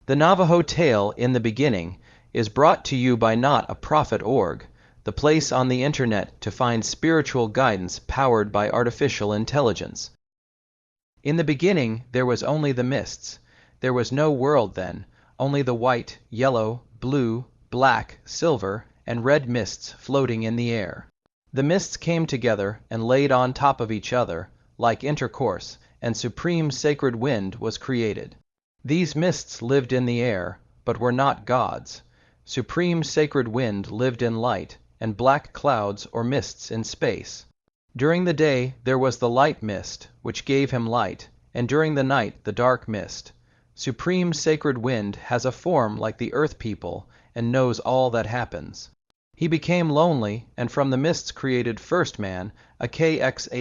The Navajo tale in the beginning is brought to you by Not a Prophet org, the place on the internet to find spiritual guidance powered by artificial intelligence. In the beginning there was only the mists. There was no world then, only the white, yellow, blue, black, silver, and red mists floating in the air. The mists came together and laid on top of each other, like intercourse, and supreme sacred wind was created. These mists lived in the air, but were not gods. Supreme sacred wind lived in light, and black clouds or mists in space. During the day there was the light mist, which gave him light, and during the night the dark mist. Supreme sacred wind has a form like the earth people, and knows all that happens. He became lonely, and from the mists created first man, a kxastxiqn,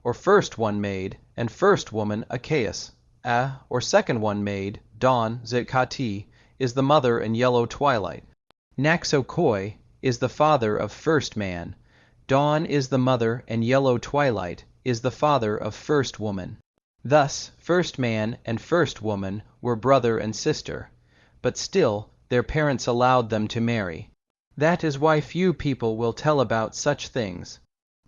or first one made, and first woman, a chaos. Or second one made, Dawn Zitkati, is the mother in Yellow Twilight. Naxokoi is the father of first man. Dawn is the mother, and Yellow Twilight is the father of first woman. Thus, first man and first woman were brother and sister, but still their parents allowed them to marry. That is why few people will tell about such things.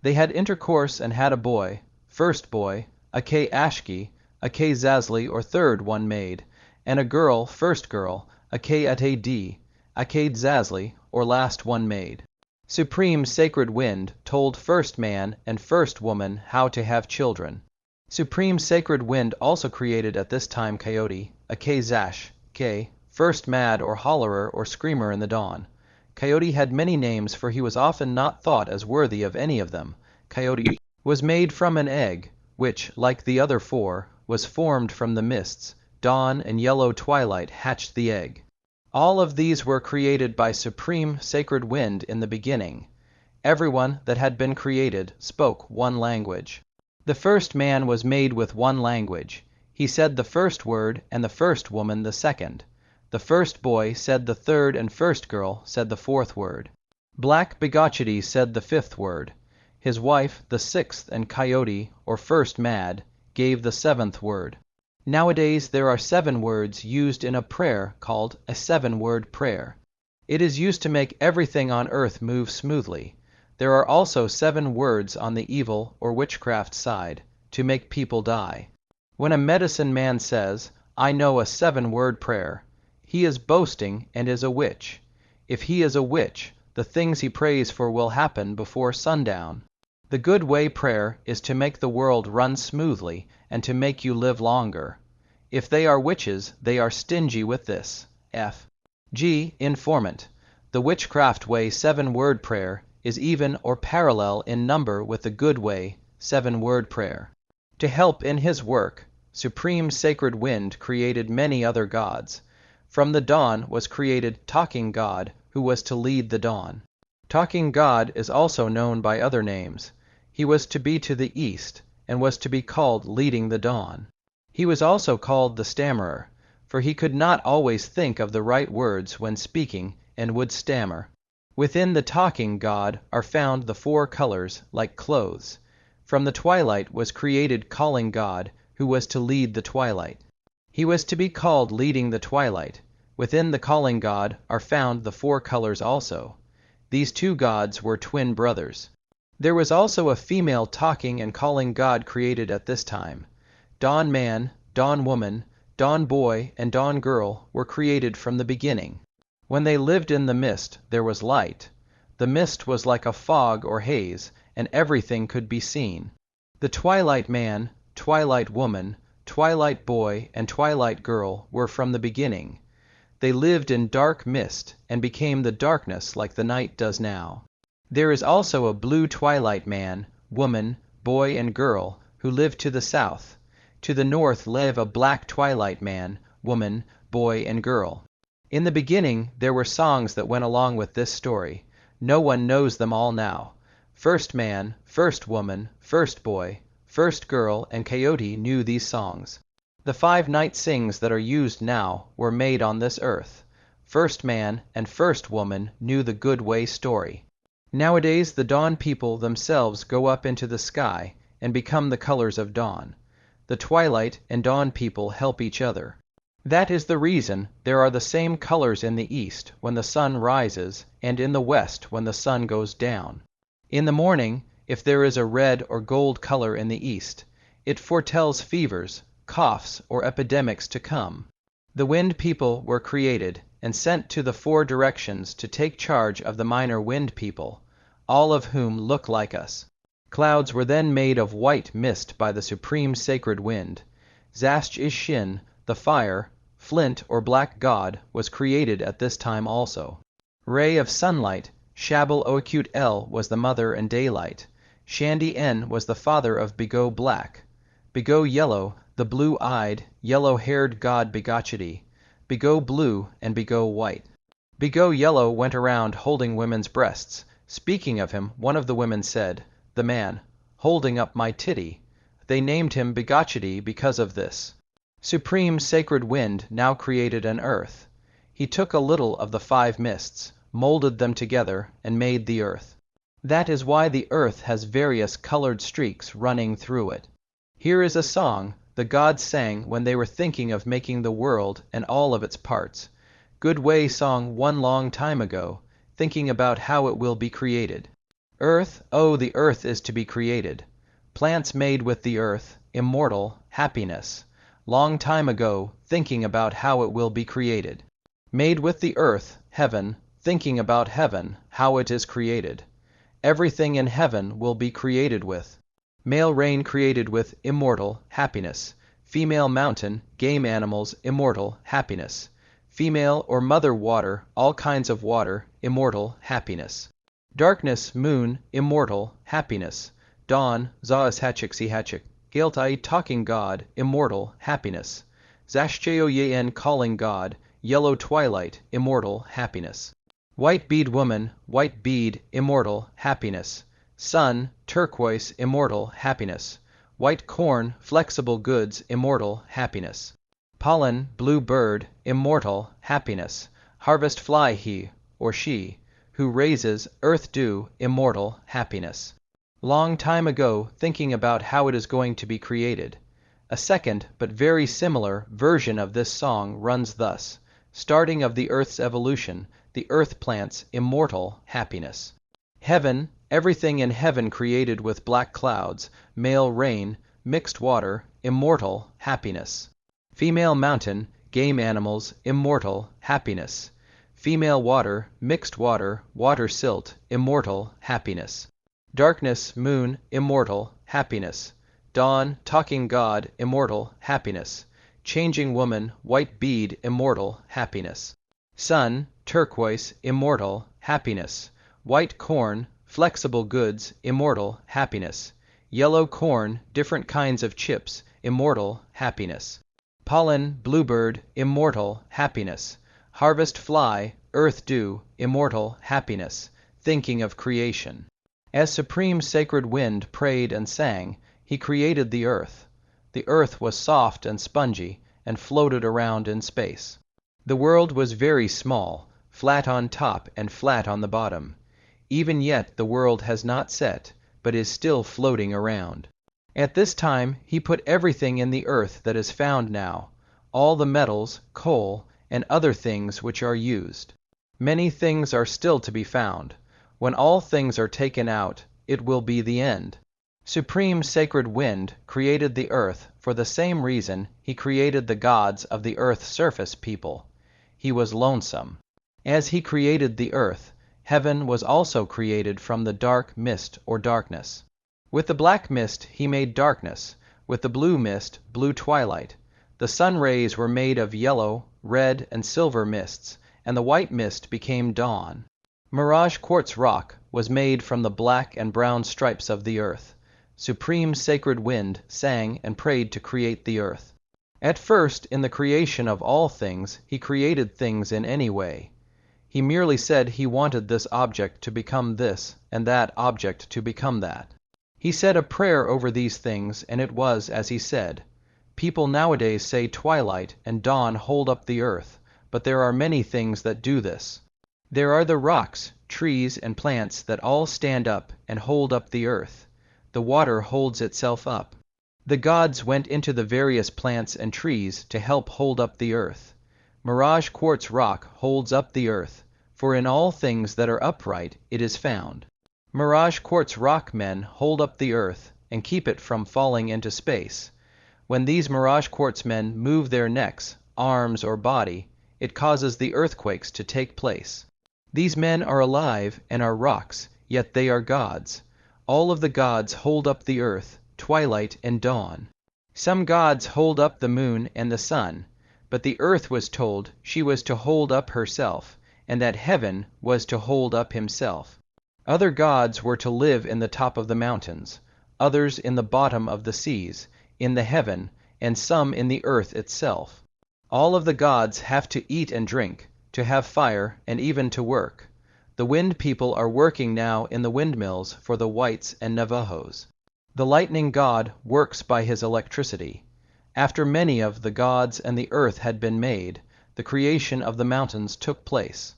They had intercourse and had a boy, first boy, a K Ashki, a K Zazli or third one made, and a girl, first girl, a K Atad, a K Zazli or last one made. Supreme sacred wind told first man and first woman how to have children. Supreme sacred wind also created at this time Coyote, a K Zash, K, first mad or hollerer or screamer in the dawn. Coyote had many names, for he was often not thought as worthy of any of them. Coyote was made from an egg, which, like the other four, was formed from the mists. Dawn and Yellow Twilight hatched the egg. All of these were created by supreme sacred wind in the beginning. Everyone that had been created spoke one language. The first man was made with one language. He said the first word, and the first woman the second. The first boy said the third, and first girl said the fourth word. Black Begochiddy said the fifth word. His wife the sixth, and Coyote, or first mad, gave the seventh word. Nowadays there are 7 words used in a prayer called a 7-word prayer. It is used to make everything on earth move smoothly. There are also 7 words on the evil or witchcraft side, to make people die. When a medicine man says, "I know a 7-word prayer," he is boasting and is a witch. If he is a witch, the things he prays for will happen before sundown. The good way prayer is to make the world run smoothly and to make you live longer. If they are witches, they are stingy with this. G. Informant. The witchcraft way 7-word prayer is even or parallel in number with the good way 7-word prayer. To help in his work, supreme sacred wind created many other gods. From the dawn was created Talking God, who was to lead the dawn. Talking God is also known by other names. He was to be to the east, and was to be called Leading the Dawn. He was also called the Stammerer, for he could not always think of the right words when speaking, and would stammer. Within the Talking God are found the 4 colors, like clothes. From the twilight was created Calling God, who was to lead the twilight. He was to be called Leading the Twilight. Within the Calling God are found the 4 colors also. These 2 gods were twin brothers. There was also a female talking and calling god created at this time. Dawn man, dawn woman, dawn boy, and dawn girl were created from the beginning. When they lived in the mist, there was light. The mist was like a fog or haze, and everything could be seen. The twilight man, twilight woman, twilight boy, and twilight girl were from the beginning. They lived in dark mist, and became the darkness like the night does now. There is also a blue twilight man, woman, boy, and girl, who live to the south. To the north live a black twilight man, woman, boy, and girl. In the beginning there were songs that went along with this story. No one knows them all now. First man, first woman, first boy, first girl, and Coyote knew these songs. The 5 night sings that are used now were made on this earth. First man and first woman knew the good way story. Nowadays the dawn people themselves go up into the sky and become the colors of dawn. The twilight and dawn people help each other. That is the reason there are the same colors in the east when the sun rises, and in the west when the sun goes down. In the morning, if there is a red or gold color in the east, it foretells fevers, coughs, or epidemics to come. The wind people were created and sent to the 4 directions to take charge of the minor wind people, all of whom look like us. Clouds were then made of white mist by the supreme sacred wind. Zash-ish-shin, the fire, flint or black god, was created at this time also. Ray of sunlight, Shabal-Oakut-El was the mother and daylight. Shandy-En was the father of Bego black. Bego yellow, the blue-eyed, yellow-haired god Begochiddy. Bego blue and Bego white. Bego yellow went around holding women's breasts. Speaking of him, one of the women said, "The man, holding up my titty." They named him Begochiddy because of this. Supreme sacred wind now created an earth. He took a little of the 5 mists, molded them together, and made the earth. That is why the earth has various colored streaks running through it. Here is a song the gods sang when they were thinking of making the world and all of its parts. Good way song one long time ago, thinking about how it will be created. Earth, oh, the earth is to be created. Plants made with the earth, immortal, happiness. Long time ago, thinking about how it will be created. Made with the earth, heaven, thinking about heaven, how it is created. Everything in heaven will be created with. Male rain created with immortal, happiness. Female mountain, game animals, immortal, happiness. Female or mother water, all kinds of water, immortal, happiness. Darkness, moon, immortal, happiness. Dawn, Zaashachik, Gaeltai talking god, immortal, happiness. Zashcheoyen calling god, yellow twilight, immortal, happiness. White bead woman, white bead, immortal, happiness. Sun, turquoise, immortal, happiness. White corn, flexible goods, immortal, happiness. Pollen, blue bird, immortal, happiness. Harvest fly he, or she, who raises earth dew, immortal, happiness. Long time ago, thinking about how it is going to be created. A second, but very similar, version of this song runs thus. Starting of the earth's evolution, the earth plants immortal happiness. Heaven, everything in heaven created with black clouds, male rain, mixed water, immortal happiness. Female mountain, game animals, immortal happiness. Female water, mixed water, water silt, immortal happiness. Darkness, moon, immortal happiness. Dawn, talking god, immortal happiness. Changing woman, white bead, immortal happiness. Sun, turquoise, immortal happiness. White corn, flexible goods, immortal happiness. Yellow corn, different kinds of chips, immortal happiness. Pollen, bluebird, immortal happiness. Harvest fly, earth dew, immortal happiness. Thinking of creation. As supreme sacred wind prayed and sang, he created the earth. The earth was soft and spongy, and floated around in space. The world was very small, flat on top and flat on the bottom. Even yet the world has not set, but is still floating around. At this time he put everything in the earth that is found now, all the metals, coal, and other things which are used. Many things are still to be found. When all things are taken out, it will be the end. Supreme sacred wind created the earth for the same reason he created the gods of the earth's surface people. He was lonesome. As he created the earth, heaven was also created from the dark mist or darkness. With the black mist he made darkness, with the blue mist, blue twilight. The sun rays were made of yellow, red, and silver mists, and the white mist became dawn. Mirage quartz rock was made from the black and brown stripes of the earth. Supreme sacred wind sang and prayed to create the earth. At first, in the creation of all things, he created things in any way. He merely said he wanted this object to become this, and that object to become that. He said a prayer over these things, and it was as he said. People nowadays say twilight and dawn hold up the earth, but there are many things that do this. There are the rocks, trees, and plants that all stand up and hold up the earth. The water holds itself up. The gods went into the various plants and trees to help hold up the earth. Mirage quartz rock holds up the earth, for in all things that are upright it is found. Mirage quartz rock men hold up the earth and keep it from falling into space. When these mirage quartz men move their necks, arms, or body, it causes the earthquakes to take place. These men are alive and are rocks, yet they are gods. All of the gods hold up the earth, twilight and dawn. Some gods hold up the moon and the sun, but the earth was told she was to hold up herself, and that heaven was to hold up himself. Other gods were to live in the top of the mountains, others in the bottom of the seas, in the heaven, and some in the earth itself. All of the gods have to eat and drink, to have fire, and even to work. The wind people are working now in the windmills for the whites and Navajos. The lightning god works by his electricity. After many of the gods and the earth had been made, the creation of the mountains took place.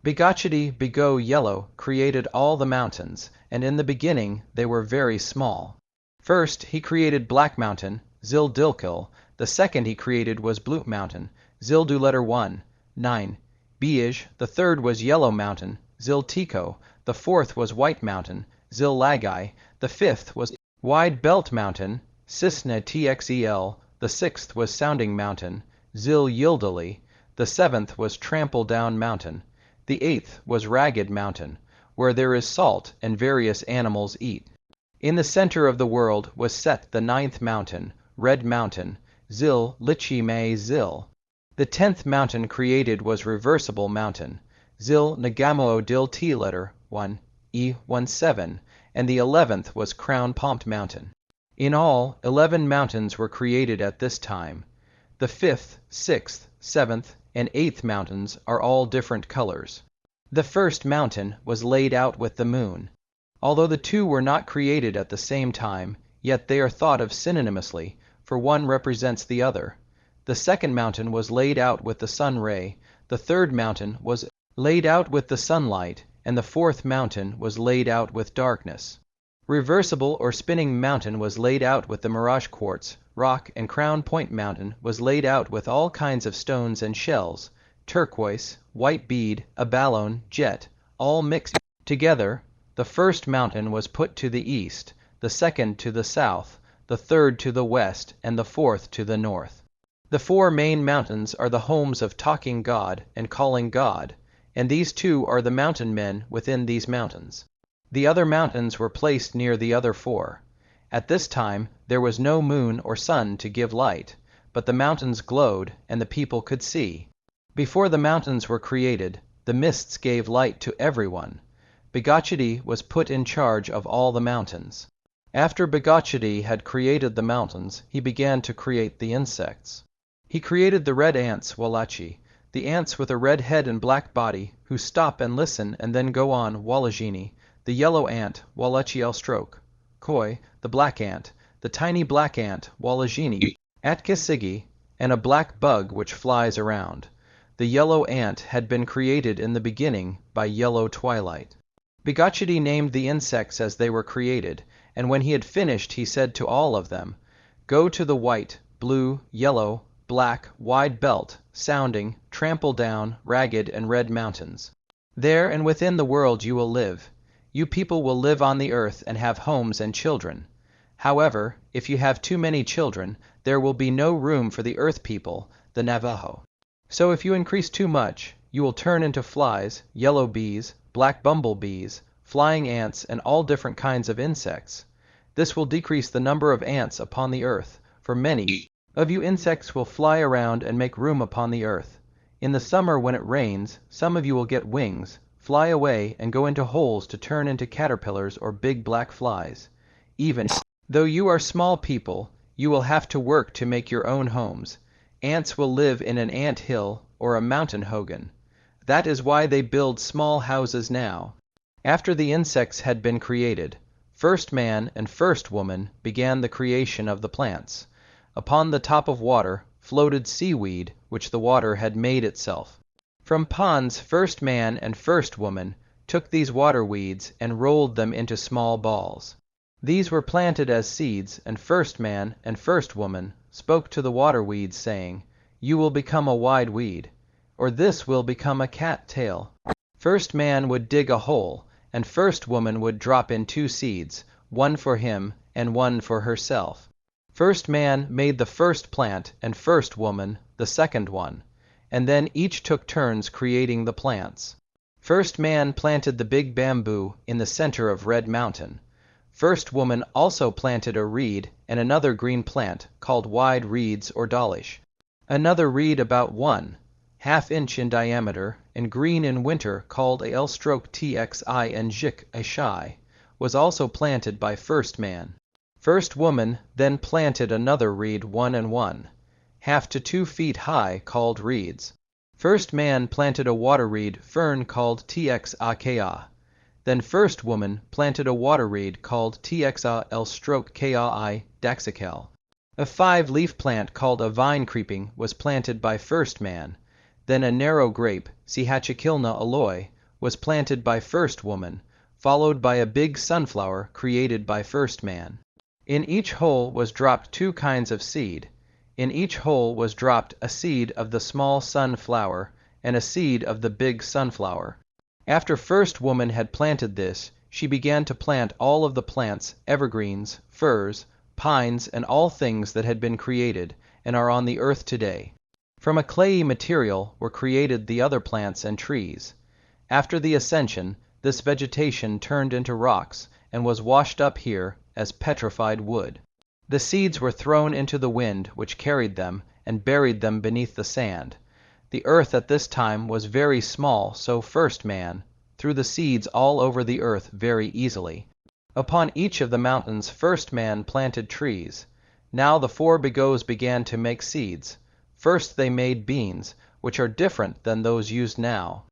Begochiddy Begos Yellow created all the mountains, and in the beginning they were very small. First he created Black Mountain, Zildilkil. The second he created was Blue Mountain, Zildu letter 1, 9. Beige. The third was Yellow Mountain, Ziltico. The fourth was White Mountain, Zillagai. The fifth was Wide Belt Mountain, Cisna Txel. The sixth was Sounding Mountain, Zil Yildali. The seventh was Trample Down Mountain. The eighth was Ragged Mountain, where there is salt and various animals eat. In the center of the world was set the ninth mountain, Red Mountain, Zil Lichime Zil. The 10th mountain created was Reversible Mountain, Zil Nagamo Dil T letter 1, E17, and the 11th was Crown Palmed Mountain. In all, 11 mountains were created at this time. The 5th, 6th, 7th, and 8th mountains are all different colors. The first mountain was laid out with the moon. Although the two were not created at the same time, yet they are thought of synonymously, for one represents the other. The second mountain was laid out with the sun ray, the third mountain was laid out with the sunlight, and the fourth mountain was laid out with darkness. Reversible or Spinning Mountain was laid out with the mirage quartz, rock, and Crown Point Mountain was laid out with all kinds of stones and shells, turquoise, white bead, abalone, jet, all mixed together. The first mountain was put to the east, the second to the south, the third to the west, and the fourth to the north. The 4 main mountains are the homes of Talking God and Calling God, and these 2 are the mountain men within these mountains. The other mountains were placed near the other 4. At this time there was no moon or sun to give light, but the mountains glowed and the people could see. Before the mountains were created, the mists gave light to everyone. Begochiddy was put in charge of all the mountains. After Begochiddy had created the mountains, he began to create the insects. He created the red ants, Walachi, the ants with a red head and black body, who stop and listen and then go on, Walajini, the yellow ant, Walachi el stroke, Koi, the black ant, the tiny black ant, Walajini, Atkisigi, and a black bug which flies around. The yellow ant had been created in the beginning by Yellow Twilight. Begochiddy named the insects as they were created, and when he had finished he said to all of them, "Go to the white, blue, yellow, black, wide belt, sounding, trample down, ragged, and red mountains. There and within the world you will live. You people will live on the earth and have homes and children. However, if you have too many children, there will be no room for the earth people, the Navajo. So if you increase too much, you will turn into flies, yellow bees, black bumblebees, flying ants, and all different kinds of insects. This will decrease the number of ants upon the earth, for many of you insects will fly around and make room upon the earth. In the summer when it rains, some of you will get wings, fly away, and go into holes to turn into caterpillars or big black flies. Even though you are small people, you will have to work to make your own homes. Ants will live in an ant hill or a mountain hogan. That is why they build small houses now." After the insects had been created, first man and first woman began the creation of the plants. Upon the top of water floated seaweed which the water had made itself. From ponds first man and first woman took these water weeds and rolled them into small balls. These were planted as seeds, and first man and first woman spoke to the water weeds, saying, "You will become a wide weed," or "This will become a cat tail." First man would dig a hole, and first woman would drop in 2 seeds, one for him and one for herself. First man made the first plant, and first woman the second one, and then each took turns creating the plants. First man planted the big bamboo in the center of Red Mountain. First woman also planted a reed and another green plant called wide reeds or dalish. Another reed about 1/2 inch in diameter and green in winter called a L-stroke txi and jik a shai was also planted by first man. First woman then planted another reed 1 and 1/2 to 2 feet high called reeds. First man planted a water reed fern called txa. Then first woman planted a water reed called txa L-stroke kai daxical. A 5-leaf plant called a vine creeping was planted by first man. Then a narrow grape, Sihachikilna aloy, was planted by first woman, followed by a big sunflower created by first man. In each hole was dropped 2 kinds of seed. In each hole was dropped a seed of the small sunflower and a seed of the big sunflower. After first woman had planted this, she began to plant all of the plants, evergreens, firs, pines, and all things that had been created and are on the earth today. From a clayey material were created the other plants and trees. After the ascension, this vegetation turned into rocks and was washed up here as petrified wood. The seeds were thrown into the wind, which carried them and buried them beneath the sand. The earth at this time was very small, so first man threw the seeds all over the earth very easily. Upon each of the mountains first man planted trees. Now the 4 Begos began to make seeds. First they made beans, which are different than those used now.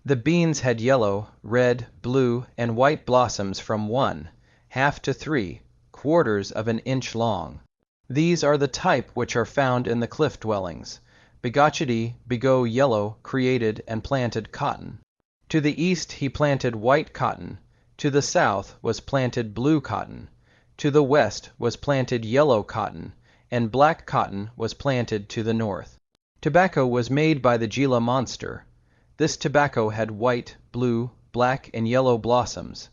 The beans had yellow, red, blue, and white blossoms from 1/2 to 3/4 of an inch long. These are the type which are found in the cliff dwellings. Begochiddy, Bego Yellow, created and planted cotton. To the east he planted white cotton. To the south was planted blue cotton. To the west was planted yellow cotton, and black cotton was planted to the north. Tobacco was made by the Gila monster. This tobacco had white, blue, black, and yellow blossoms.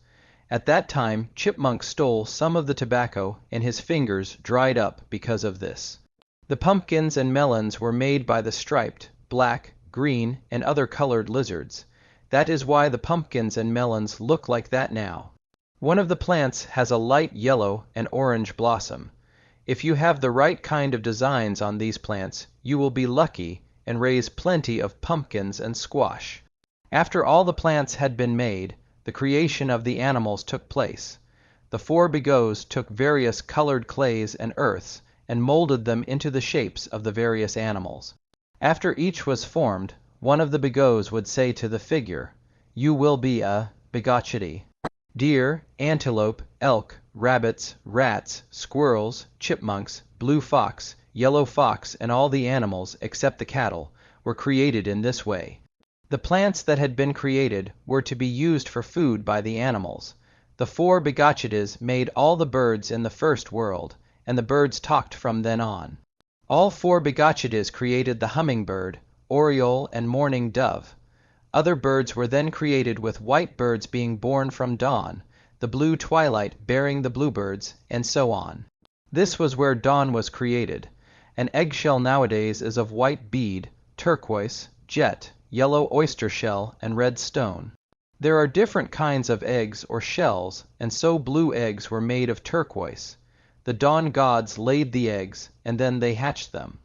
At that time Chipmunk stole some of the tobacco, and his fingers dried up because of this. The pumpkins and melons were made by the striped, black, green, and other colored lizards. That is why the pumpkins and melons look like that now. One of the plants has a light yellow and orange blossom. If you have the right kind of designs on these plants, you will be lucky and raise plenty of pumpkins and squash. After all the plants had been made, the creation of the animals took place. The 4 Begos took various colored clays and earths and molded them into the shapes of the various animals. After each was formed, one of the Begos would say to the figure, "You will be a Begochiddy." Deer, antelope, elk, rabbits, rats, squirrels, chipmunks, blue fox, yellow fox, and all the animals, except the cattle, were created in this way. The plants that had been created were to be used for food by the animals. The 4 Begochiddys made all the birds in the first world, and the birds talked from then on. All 4 Begochiddys created the hummingbird, oriole, and mourning dove. Other birds were then created, with white birds being born from dawn, the blue twilight bearing the bluebirds, and so on. This was where dawn was created. An eggshell nowadays is of white bead, turquoise, jet, yellow oyster shell, and red stone. There are different kinds of eggs or shells, and so blue eggs were made of turquoise. The dawn gods laid the eggs, and then they hatched them.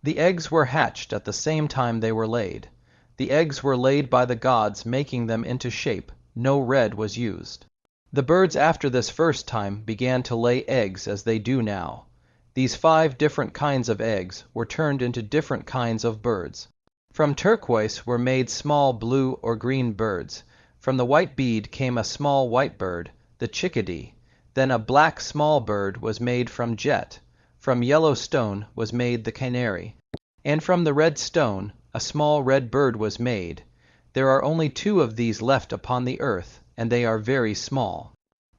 The eggs were hatched at the same time they were laid. The eggs were laid by the gods, making them into shape. No red was used. The birds after this first time began to lay eggs as they do now. These 5 different kinds of eggs were turned into different kinds of birds. From turquoise were made small blue or green birds. From the white bead came a small white bird, the chickadee. Then a black small bird was made from jet. From yellow stone was made the canary. And from the red stone a small red bird was made. There are only 2 of these left upon the earth, and they are very small.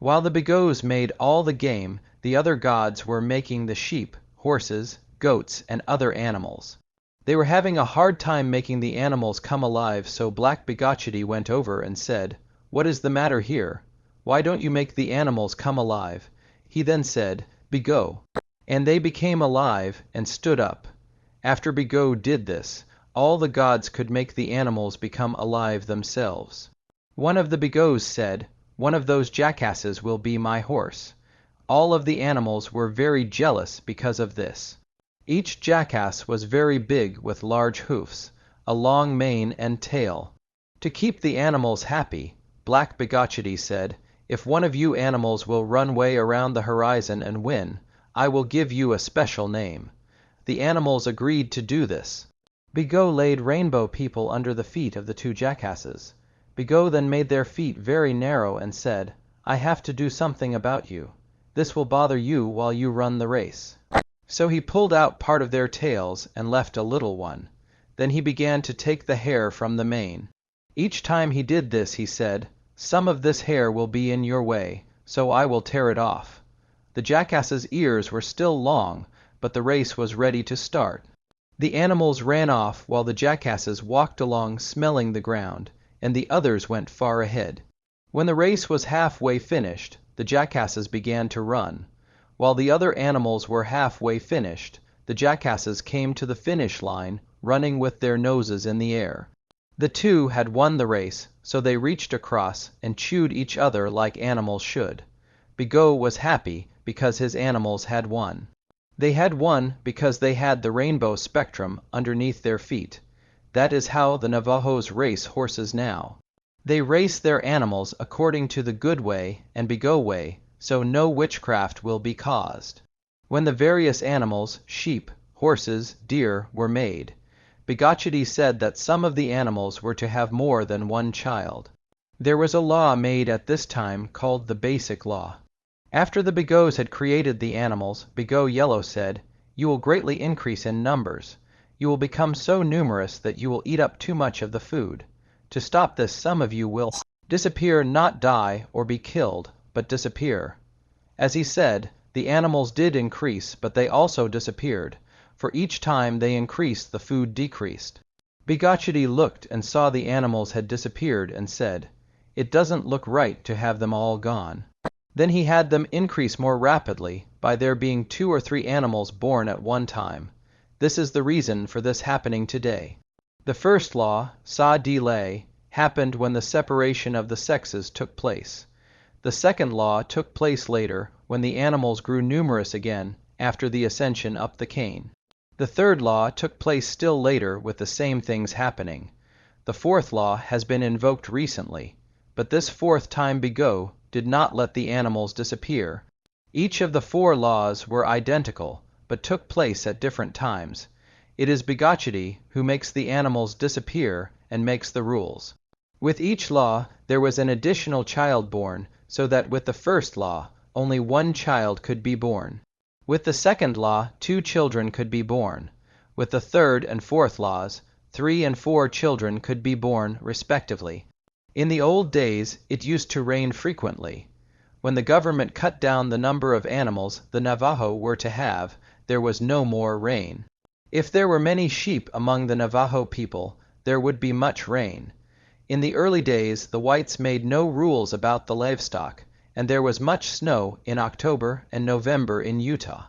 While the Begos made all the game, the other gods were making the sheep, horses, goats, and other animals. They were having a hard time making the animals come alive, so Black Begochiddy went over and said, "What is the matter here? Why don't you make the animals come alive?" He then said, "Bego." And they became alive and stood up. After Bego did this, all the gods could make the animals become alive themselves. One of the Begos said, "One of those jackasses will be my horse." All of the animals were very jealous because of this. Each jackass was very big with large hoofs, a long mane and tail. To keep the animals happy, Black Begochiddy said, "If one of you animals will run way around the horizon and win, I will give you a special name." The animals agreed to do this. Bego laid rainbow people under the feet of the two jackasses. Bego then made their feet very narrow and said, "I have to do something about you. This will bother you while you run the race." So he pulled out part of their tails and left a little one. Then he began to take the hair from the mane. Each time he did this, he said, "Some of this hair will be in your way, so I will tear it off." The jackass's ears were still long, but the race was ready to start. The animals ran off while the jackasses walked along smelling the ground, and the others went far ahead. When the race was halfway finished, the jackasses began to run. While the other animals were halfway finished, the jackasses came to the finish line, running with their noses in the air. The two had won the race, so they reached across and chewed each other like animals should. Bego was happy because his animals had won. They had won because they had the rainbow spectrum underneath their feet. That is how the Navajos race horses now. They race their animals according to the good way and Bego way, so no witchcraft will be caused. When the various animals, sheep, horses, deer, were made, Begochiddy said that some of the animals were to have more than one child. There was a law made at this time called the Basic Law. After the Begos had created the animals, Bego Yellow said, "You will greatly increase in numbers. You will become so numerous that you will eat up too much of the food. To stop this, some of you will disappear, not die or be killed, but disappear." As he said, the animals did increase, but they also disappeared. For each time they increased, the food decreased. Begochiddy looked and saw the animals had disappeared and said, "It doesn't look right to have them all gone." Then he had them increase more rapidly by there being 2 or 3 animals born at one time. This is the reason for this happening today. The first law, sa delay, happened when the separation of the sexes took place. The second law took place later when the animals grew numerous again after the ascension up the cane. The third law took place still later with the same things happening. The fourth law has been invoked recently, but this fourth time Bego did not let the animals disappear. Each of the 4 laws were identical, but took place at different times. It is Begochiddy who makes the animals disappear and makes the rules. With each law, there was an additional child born, so that with the first law, only 1 child could be born. With the second law, 2 children could be born. With the third and fourth laws, 3 and 4 children could be born, respectively. In the old days, it used to rain frequently. When the government cut down the number of animals the Navajo were to have, there was no more rain. If there were many sheep among the Navajo people, there would be much rain. In the early days, the whites made no rules about the livestock, and there was much snow in October and November in Utah.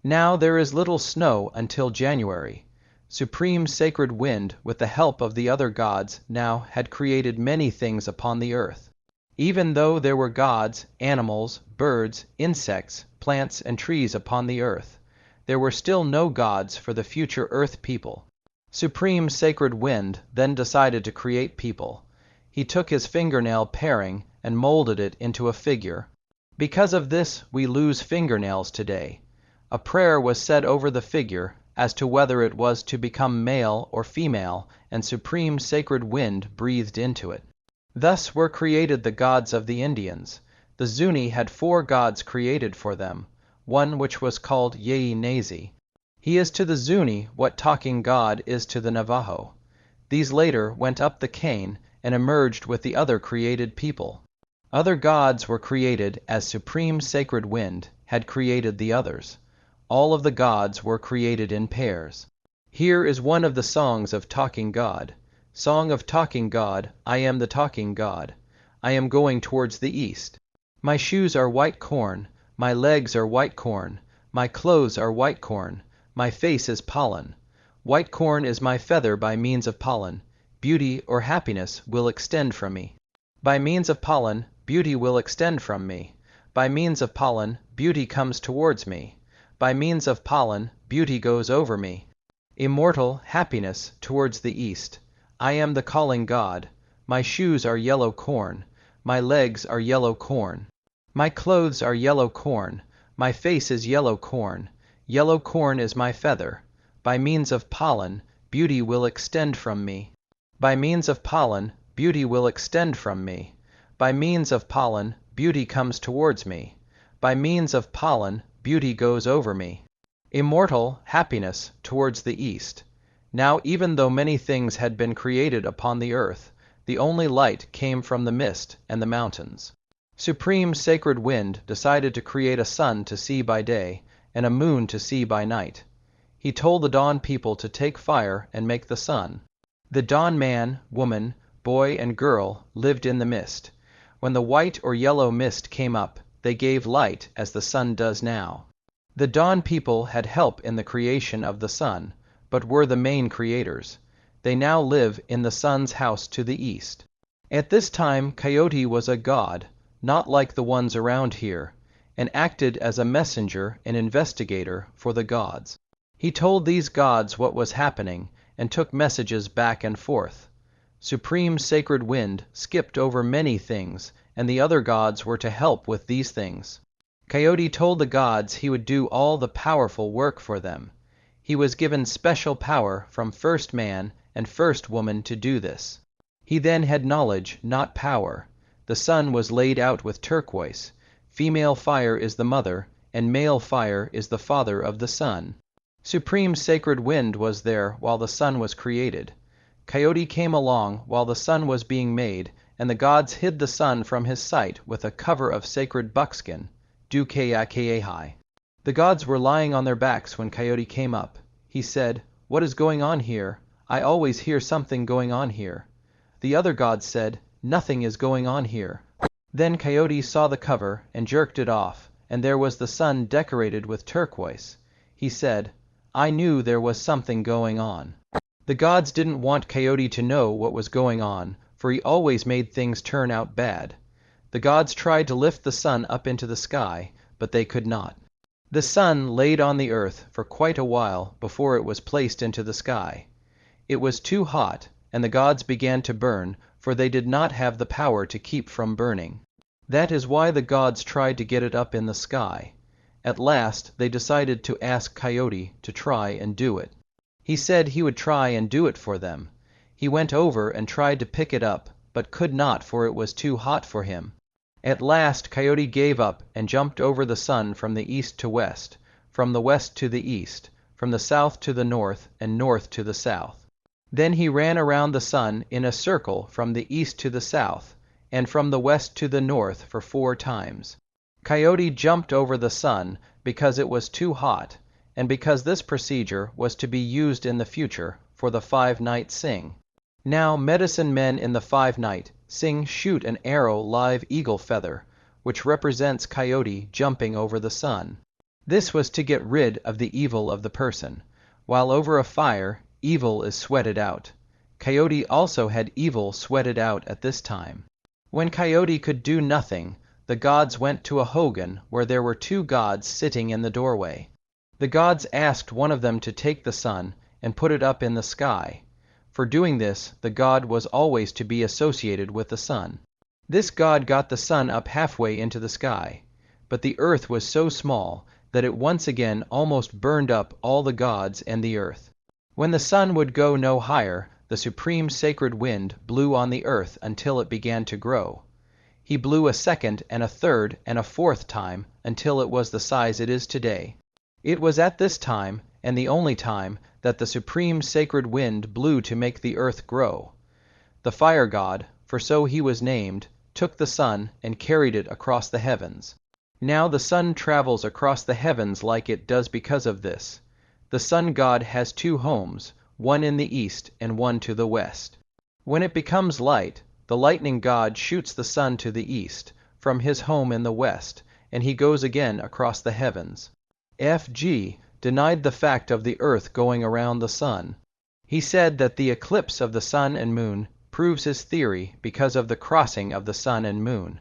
Now there is little snow until January. Supreme Sacred Wind, with the help of the other gods, now had created many things upon the earth. Even though there were gods, animals, birds, insects, plants, and trees upon the earth, there were still no gods for the future earth people. Supreme Sacred Wind then decided to create people. He took his fingernail paring and molded it into a figure. Because of this, we lose fingernails today. A prayer was said over the figure as to whether it was to become male or female, and Supreme Sacred Wind breathed into it. Thus were created the gods of the Indians. The Zuni had 4 gods created for them, one which was called Yei-Nazi. He is to the Zuni what Talking God is to the Navajo. These later went up the cane and emerged with the other created people. Other gods were created as supreme sacred wind had created the others. All of the gods were created in pairs. Here is one of the songs of Talking God. Song of Talking God, I am the Talking God. I am going towards the east. My shoes are white corn, my legs are white corn, my clothes are white corn, my face is pollen. White corn is my feather by means of pollen. Beauty or happiness will extend from me. By means of pollen, beauty will extend from me. By means of pollen, beauty comes towards me. By means of pollen, beauty goes over me. Immortal happiness towards the east. I am the calling God. My shoes are yellow corn. My legs are yellow corn. My clothes are yellow corn. My face is yellow corn. Yellow corn is my feather. By means of pollen, beauty will extend from me. By means of pollen, beauty will extend from me. By means of pollen, beauty comes towards me. By means of pollen, beauty goes over me. Immortal happiness towards the east. Now even though many things had been created upon the earth, the only light came from the mist and the mountains. Supreme sacred wind decided to create a sun to see by day and a moon to see by night. He told the Dawn people to take fire and make the sun. The Dawn man, woman, boy, and girl lived in the mist. When the white or yellow mist came up, they gave light as the sun does now. The Dawn people had help in the creation of the sun, but were the main creators. They now live in the sun's house to the east. At this time Coyote was a god, not like the ones around here, and acted as a messenger and investigator for the gods. He told these gods what was happening and took messages back and forth. Supreme sacred wind skipped over many things, and the other gods were to help with these things. Coyote told the gods he would do all the powerful work for them. He was given special power from first man and first woman to do this. He then had knowledge, not power. The sun was laid out with turquoise. Female fire is the mother, and male fire is the father of the sun. Supreme sacred wind was there while the sun was created. Coyote came along while the sun was being made, and the gods hid the sun from his sight with a cover of sacred buckskin. The gods were lying on their backs when Coyote came up. He said, "What is going on here? I always hear something going on here." The other gods said, "Nothing is going on here." Then Coyote saw the cover and jerked it off, and there was the sun decorated with turquoise. He said, "I knew there was something going on." The gods didn't want Coyote to know what was going on, for he always made things turn out bad. The gods tried to lift the sun up into the sky, but they could not. The sun laid on the earth for quite a while before it was placed into the sky. It was too hot, and the gods began to burn, for they did not have the power to keep from burning. That is why the gods tried to get it up in the sky. At last they decided to ask Coyote to try and do it. He said he would try and do it for them. He went over and tried to pick it up, but could not, for it was too hot for him. At last Coyote gave up and jumped over the sun from the east to west, from the west to the east, from the south to the north, and north to the south. Then he ran around the sun in a circle from the east to the south, and from the west to the north for 4 times. Coyote jumped over the sun because it was too hot, and because this procedure was to be used in the future for the 5-night sing. Now medicine men in the 5-night sing shoot an arrow live eagle feather, which represents Coyote jumping over the sun. This was to get rid of the evil of the person. While over a fire, evil is sweated out. Coyote also had evil sweated out at this time. When Coyote could do nothing, the gods went to a hogan where there were 2 gods sitting in the doorway. The gods asked one of them to take the sun and put it up in the sky. For doing this, the god was always to be associated with the sun. This god got the sun up halfway into the sky, but the earth was so small that it once again almost burned up all the gods and the earth. When the sun would go no higher, the supreme sacred wind blew on the earth until it began to grow. He blew a second and a third and a 4th time until it was the size it is today. It was at this time, and the only time, that the supreme sacred wind blew to make the earth grow. The fire god, for so he was named, took the sun and carried it across the heavens. Now the sun travels across the heavens like it does because of this. The sun god has two homes, one in the east and one to the west. When it becomes light, the lightning god shoots the sun to the east, from his home in the west, and he goes again across the heavens. F.G. denied the fact of the earth going around the sun. He said that the eclipse of the sun and moon proves his theory because of the crossing of the sun and moon.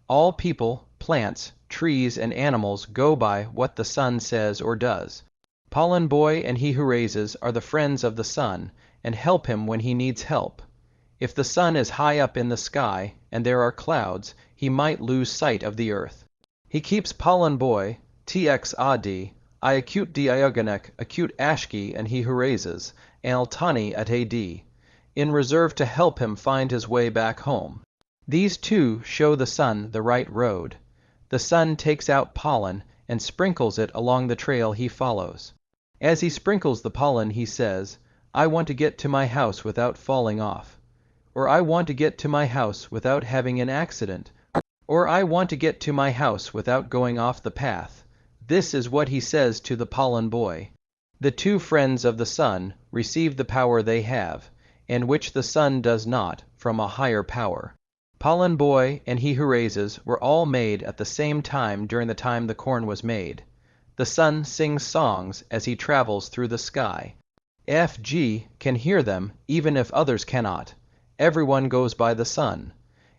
All people, plants, trees, and animals go by what the sun says or does. Pollen Boy and He Who Raises are the friends of the sun and help him when he needs help. If the sun is high up in the sky and there are clouds, he might lose sight of the earth. He keeps Pollen Boy, TX I acute Dioganek, acute Ashki and He Who Raises, Altani at AD, in reserve to help him find his way back home. These two show the sun the right road. The sun takes out pollen and sprinkles it along the trail he follows. As he sprinkles the pollen, he says, "I want to get to my house without falling off," or "I want to get to my house without having an accident," or "I want to get to my house without going off the path." This is what he says to the Pollen Boy. The two friends of the sun receive the power they have, and which the sun does not, from a higher power. Pollen Boy and He Who Raises were all made at the same time during the time the corn was made. The sun sings songs as he travels through the sky. F.G. can hear them even if others cannot. Everyone goes by the sun.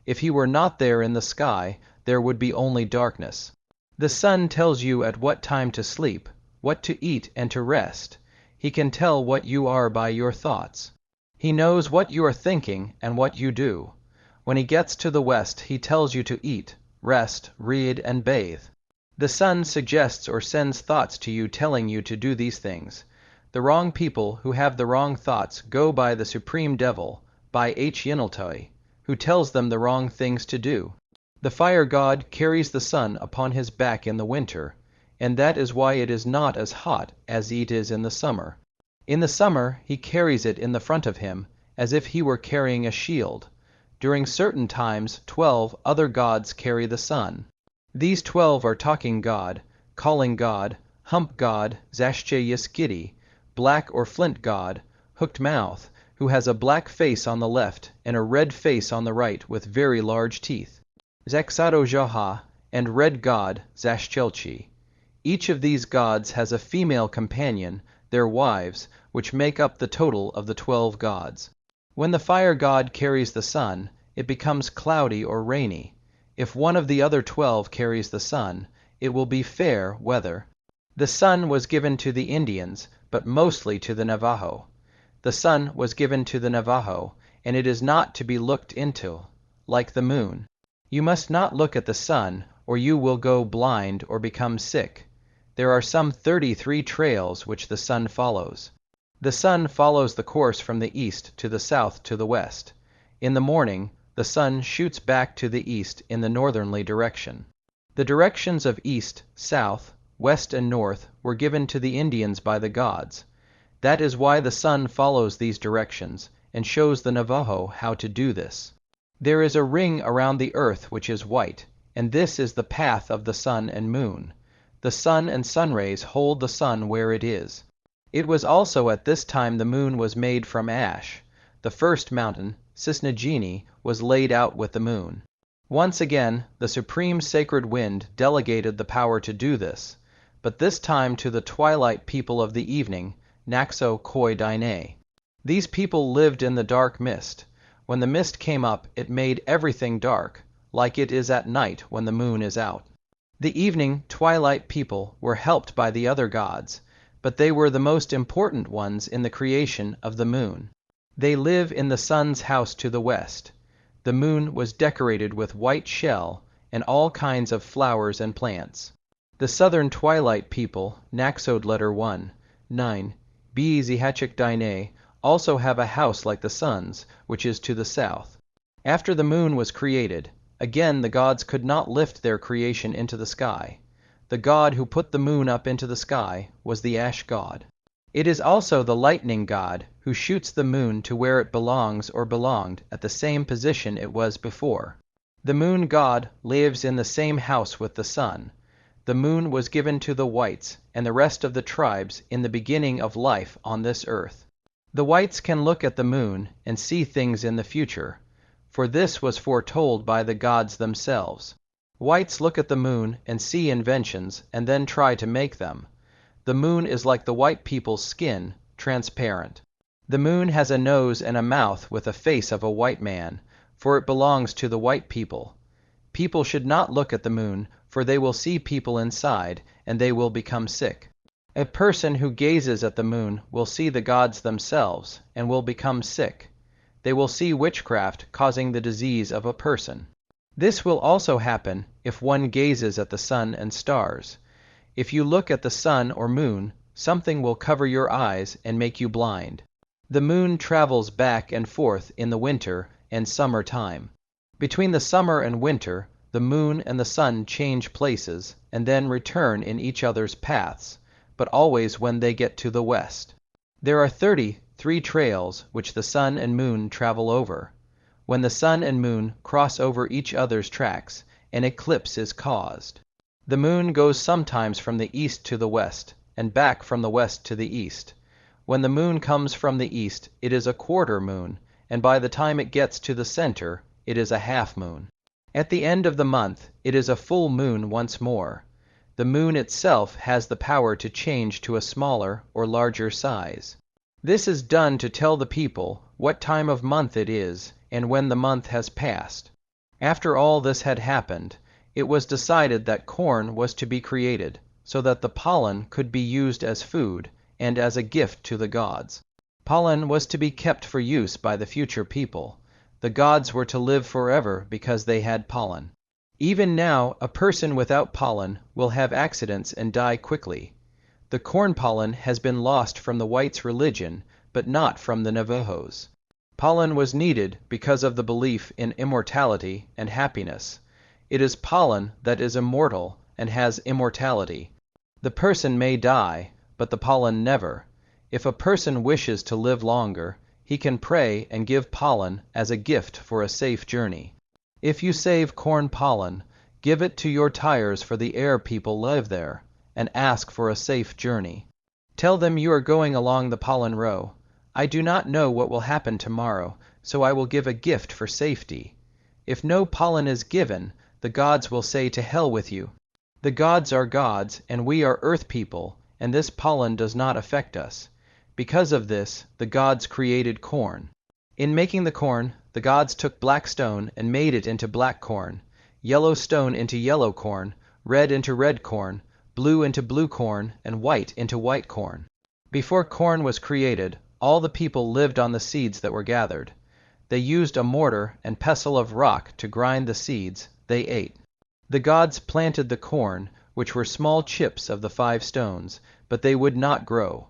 If he were not there in the sky, there would be only darkness. The sun tells you at what time to sleep, what to eat and to rest. He can tell what you are by your thoughts. He knows what you are thinking and what you do. When he gets to the west, he tells you to eat, rest, read, and bathe. The sun suggests or sends thoughts to you telling you to do these things. The wrong people who have the wrong thoughts go by the supreme devil, by H. who tells them the wrong things to do. The fire god carries the sun upon his back in the winter, and that is why it is not as hot as it is in the summer. In the summer he carries it in the front of him, as if he were carrying a shield. During certain times 12 other gods carry the sun. These 12 are Talking God, Calling God, Hump God, Begochiddy, Black or Flint God, Hooked Mouth, who has a black face on the left and a red face on the right with very large teeth, Zexado, and Red God, Zashchelchi. Each of these gods has a female companion, their wives, which make up the total of the 12 gods. When the fire god carries the sun, it becomes cloudy or rainy. If one of the other 12 carries the sun, it will be fair weather. The sun was given to the Indians, but mostly to the Navajo. The sun was given to the Navajo, and it is not to be looked into, like the moon. You must not look at the sun, or you will go blind or become sick. There are some 33 trails which the sun follows. The sun follows the course from the east to the south to the west. In the morning, the sun shoots back to the east in the northerly direction. The directions of east, south, west, and north were given to the Indians by the gods. That is why the sun follows these directions, and shows the Navajo how to do this. There is a ring around the earth which is white, and this is the path of the sun and moon. The sun and sun rays hold the sun where it is. It was also at this time the moon was made from ash. The first mountain, Cisnagini, was laid out with the moon. Once again, the supreme sacred wind delegated the power to do this, but this time to the twilight people of the evening, Naxo Koi Daine. These people lived in the dark mist. When the mist came up, it made everything dark, like it is at night when the moon is out. The evening twilight people were helped by the other gods, but they were the most important ones in the creation of the moon. They live in the sun's house to the west. The moon was decorated with white shell and all kinds of flowers and plants. The southern twilight people, Naxod letter 1, 9, B. Zihachik Daine, also have a house like the sun's, which is to the south. After the moon was created, again the gods could not lift their creation into the sky. The god who put the moon up into the sky was the ash god. It is also the lightning god who shoots the moon to where it belongs or belonged at the same position it was before. The moon god lives in the same house with the sun. The moon was given to the whites and the rest of the tribes in the beginning of life on this earth. The whites can look at the moon and see things in the future, for this was foretold by the gods themselves. Whites look at the moon and see inventions and then try to make them. The moon is like the white people's skin, transparent. The moon has a nose and a mouth with a face of a white man, for it belongs to the white people. People should not look at the moon, for they will see people inside, and they will become sick. A person who gazes at the moon will see the gods themselves, and will become sick. They will see witchcraft causing the disease of a person. This will also happen if one gazes at the sun and stars. If you look at the sun or moon, something will cover your eyes and make you blind. The moon travels back and forth in the winter and summer time. Between the summer and winter, the moon and the sun change places and then return in each other's paths, but always when they get to the west. There are 33 trails which the sun and moon travel over. When the sun and moon cross over each other's tracks, an eclipse is caused. The moon goes sometimes from the east to the west, and back from the west to the east. When the moon comes from the east, it is a quarter moon, and by the time it gets to the center, it is a half moon. At the end of the month, it is a full moon once more. The moon itself has the power to change to a smaller or larger size. This is done to tell the people what time of month it is and when the month has passed. After all this had happened, it was decided that corn was to be created, so that the pollen could be used as food and as a gift to the gods. Pollen was to be kept for use by the future people. The gods were to live forever because they had pollen. Even now, a person without pollen will have accidents and die quickly. The corn pollen has been lost from the whites' religion, but not from the Navajos. Pollen was needed because of the belief in immortality and happiness. It is pollen that is immortal and has immortality. The person may die, but the pollen never. If a person wishes to live longer, he can pray and give pollen as a gift for a safe journey. If you save corn pollen, give it to your tires for the air people live there, and ask for a safe journey. Tell them you are going along the pollen row. I do not know what will happen tomorrow, so I will give a gift for safety. If no pollen is given, the gods will say to hell with you. The gods are gods, and we are earth people, and this pollen does not affect us. Because of this, the gods created corn. In making the corn, the gods took black stone and made it into black corn, yellow stone into yellow corn, red into red corn, blue into blue corn, and white into white corn. Before corn was created, all the people lived on the seeds that were gathered. They used a mortar and pestle of rock to grind the seeds they ate. The gods planted the corn, which were small chips of the 5 stones, but they would not grow.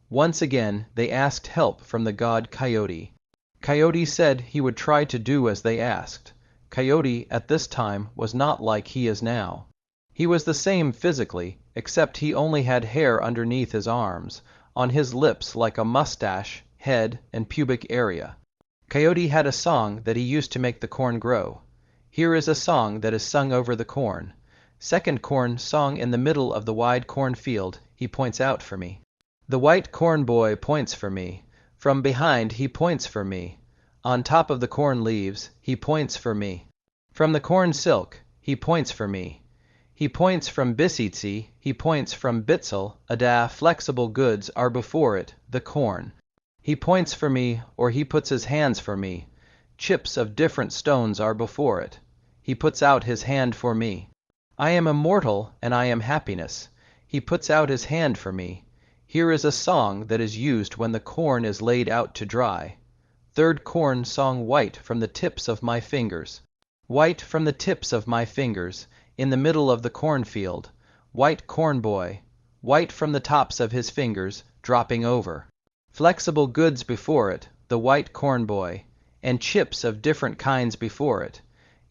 Once again they asked help from the god Coyote. Coyote said he would try to do as they asked. Coyote at this time was not like he is now. He was the same physically, except he only had hair underneath his arms, on his lips like a mustache, head, and pubic area. Coyote had a song that he used to make the corn grow. Here is a song that is sung over the corn. Second corn song in the middle of the wide cornfield, he points out for me. The white corn boy points for me. From behind he points for me. On top of the corn leaves, he points for me. From the corn silk, he points for me. He points from Bisitsi, he points from Bitzel, flexible goods are before it, the corn. He points for me, or he puts his hands for me. Chips of different stones are before it. He puts out his hand for me. I am immortal, and I am happiness. He puts out his hand for me. Here is a song that is used when the corn is laid out to dry. Third corn song white from the tips of my fingers. White from the tips of my fingers, in the middle of the cornfield. White corn boy. White from the tops of his fingers, dropping over. Flexible goods before it, the white corn boy, and chips of different kinds before it.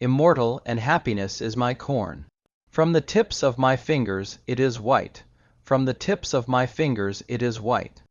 Immortal and happiness is my corn. From the tips of my fingers it is white. From the tips of my fingers it is white.